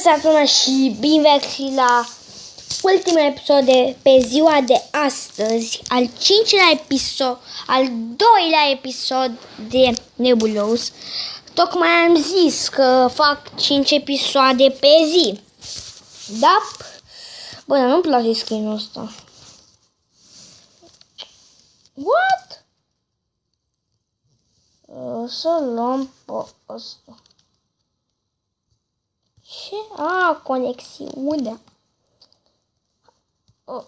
Saturna și bine veți la ultimul episod de pe ziua de astăzi, al 5-lea episod, al 2-lea episod de Nebulous. Tocmai am zis că fac 5 episoade pe zi. Da? Bă, nu-mi place skin-ul ăsta. What? O să luăm pe ăsta. Ce? A, conexiunea.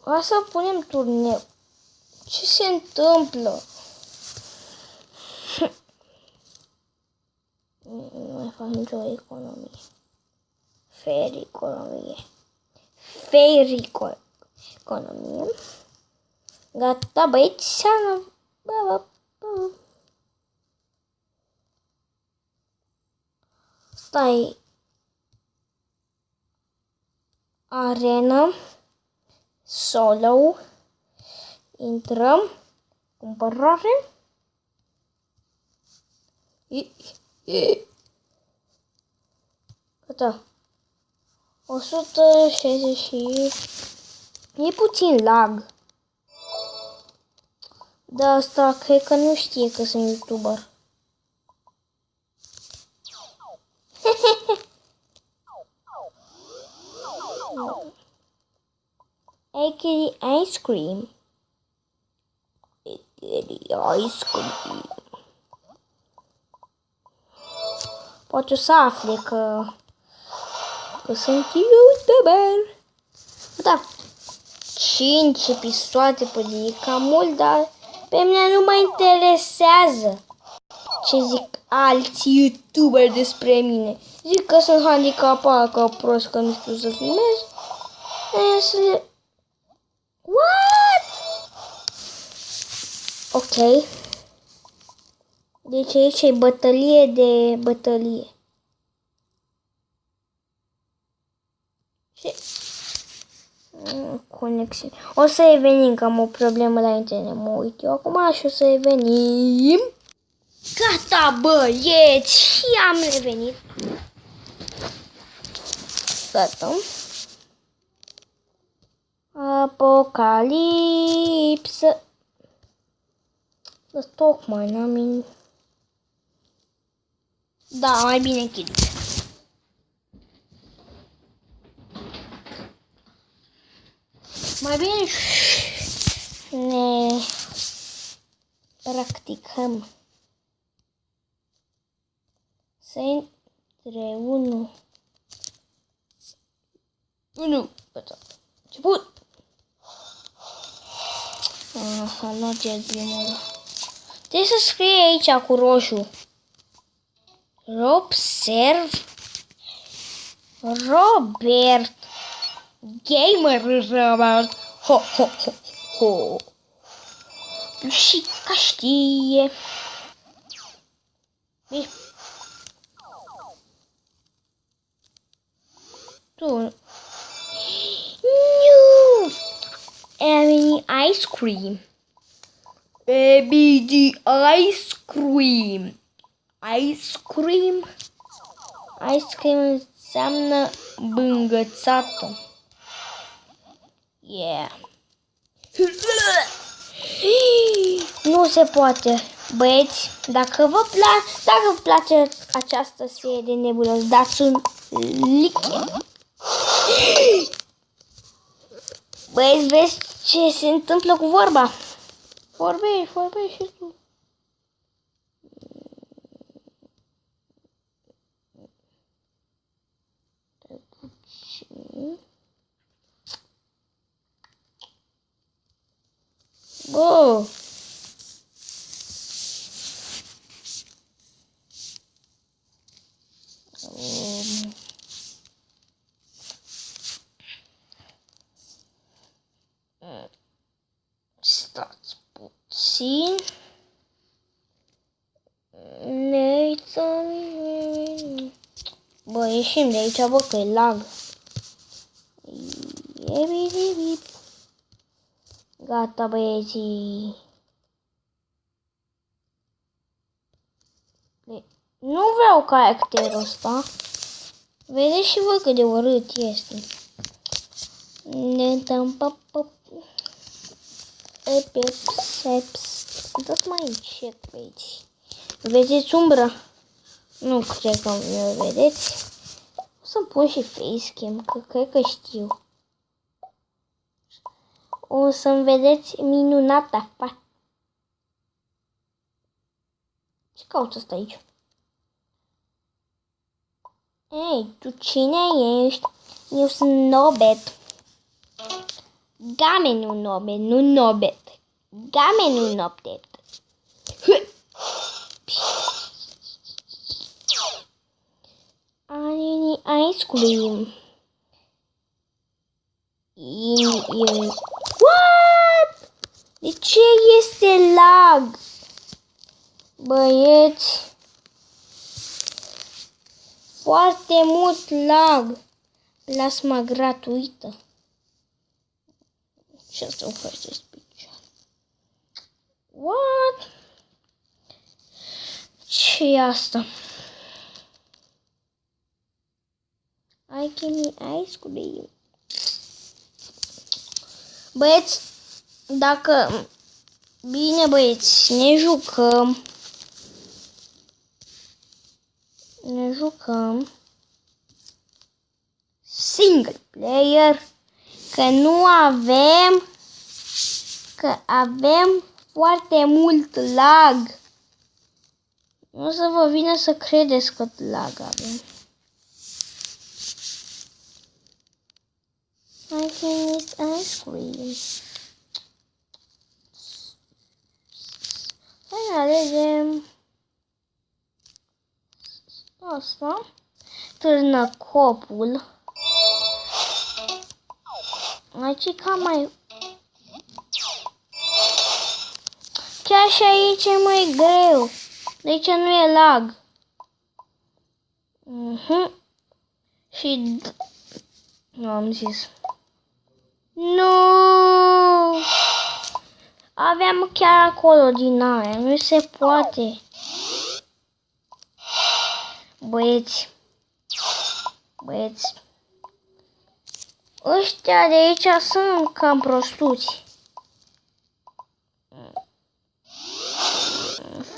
Hai să punem turneu. Ce se întâmplă? Nu mai fac nicio economie. Fair economie. Gata, băieți, seama. Stai. Arena. Solo. Intrăm. Cumpărare. Gata. 160 și... E puțin lag. Da, asta cred că nu știe că sunt YouTuber. Eggy ice cream. Poate o să afle că sunt YouTuber. Da. 5 episoade pe zi, e cam mult, dar pe mine nu mă interesează ce zic alți YouTuberi despre mine. Zic că sunt handicapat, că prost, că nu știu să filmez. What? Ok. Deci aici e bătălie de bătălie. Ce? Conexiune. O să revenim, că am o problemă la internet. Mă uit eu acum și o să revenim. Gata, băieți, și am revenit. Gata. Apocalipsă. Tocmai n-am... Da, mai bine închid. Mai bine ne practicăm. Să intre 1. Gata. Început. Aha, nu ce primul. Trebuie să scrie aici cu roșu. Robert. Gamer Robert. Ho, ho, ho, ho. Și ca știe. Tu. Nu. Any ice cream. Baby, the ice cream. Ice cream. Ice cream înseamnă bângățată. Yeah. Nu se poate. Băieți, dacă vă place această serie de Nebulous, dați un like. Băieți, vezi ce se întâmplă cu vorba? Vorbești și tu. Bă! Stați puțin. Ne uităm. Bă, ieșim de aici, bă, că e lag. Gata, băieții. Nu vreau caracterul ăsta. Vedeți și voi cât de urât este. Dați mai încet pe aici. Vedeți umbra? Nu cred că mi-o vedeți. O să-mi pun și facecam, că cred că știu. O să-mi vedeți minunata. Ce cauți asta aici? Ei, tu cine ești? Eu sunt Nobet. Gamenul Nobet, nu Nobet. Gamenul Nobet. Ice cream. What? De ce este lag? Băieți. Foarte mult lag. Plasma gratuită. Și asta o face special. What? Ce e asta? I give me ice cream. Băieți, dacă... Bine, băieți, ne jucăm. Ne jucăm. Single player. Că nu avem... Că avem foarte mult lag. Nu o să vă vină să credeți cât lag avem. I can eat ice cream. Să alegem asta. Târnă copul. Aici e cam mai... Chiar și aici e mai greu. Deci nu e lag. Și... Nu am zis. Nu! Aveam chiar acolo din aia. Nu se poate. Băieți. Băieți. Ăștia de aici sunt cam prostuți.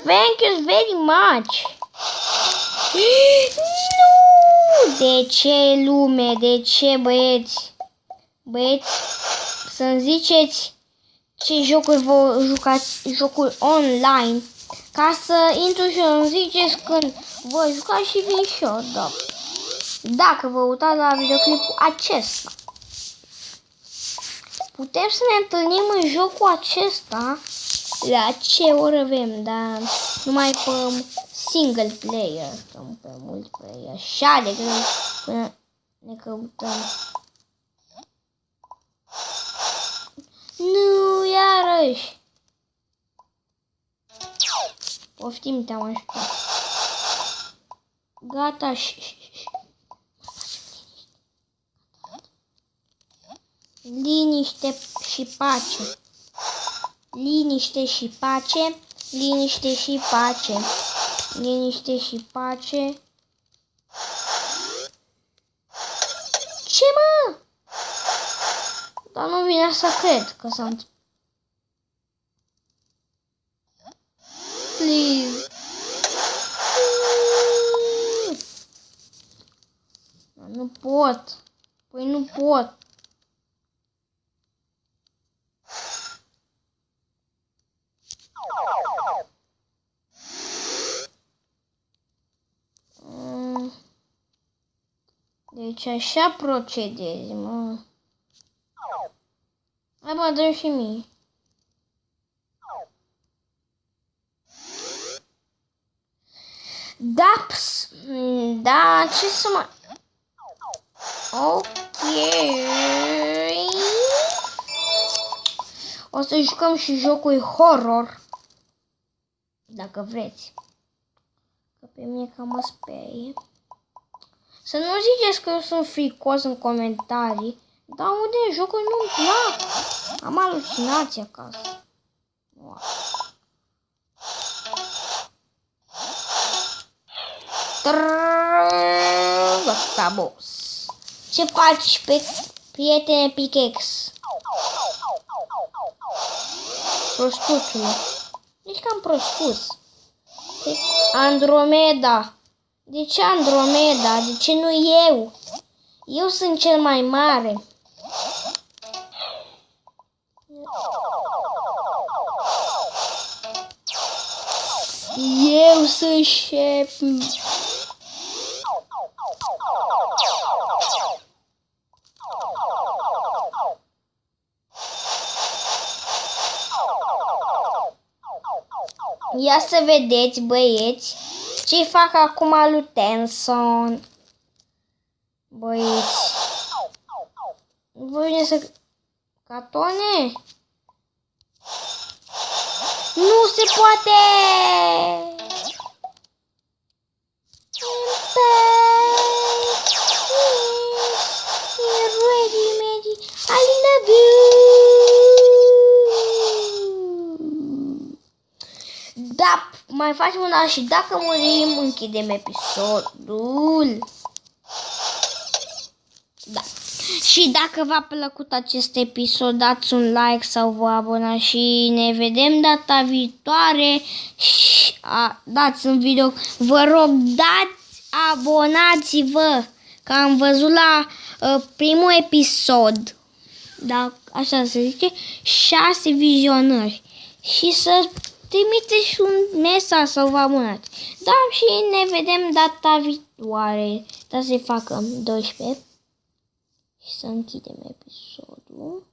Thank you very much. Nu! De ce, lume? De ce, băieți? Băieți, să-mi ziceți ce jocuri vă jucați, jocuri online, ca să intru și îmi ziceți când vă jucați și vin și eu, da. Dacă vă uitați la videoclipul acesta. Putem să ne întâlnim în jocul acesta. La ce oră avem, dar numai pe single player, pe multiplayer, așa de greu până ne căutăm. Nu, iarăși. Poftim, te-am ajutat. Gata, liniște și pace. Liniște și pace. Liniște și pace. Liniște și pace. Ce, mă? Dar nu vine să cred că sunt. Please. Nu pot. Păi nu pot. Deci așa procedezi, mă. Hai, mă, dă și mie. Da, da, ce să mă... Ok. O să jucăm și jocul horror. Dacă vreți. Că pe mine cam mă sperie. Să nu ziceți că eu sunt fricos în comentarii. Dar unde jocul nu-mi plac. Am alucinații acasă. Wow. gata, boss. Ce faci, prietene Pickaxe? Prostuțule. Ești cam prostus. Andromeda. De ce Andromeda? De ce nu eu? Eu sunt cel mai mare. Eu sunt șef. Ia să vedeți, băieți, ce fac acum lui Tenson. Băieți. Voi vine să... Catone? Nu se poate! I love you! Da, mai facem una și dacă murim, închidem episodul. Da. Și dacă v-a plăcut acest episod, dați un like sau vă abonați și ne vedem data viitoare. Și dați un video. Vă rog, abonați-vă, că am văzut la primul episod, da, așa se zice, 6 vizionări. Și să trimiteți un mesaj sau vă abonați. Da, și ne vedem data viitoare. Da, să-i facă 12 și să închidem episodul.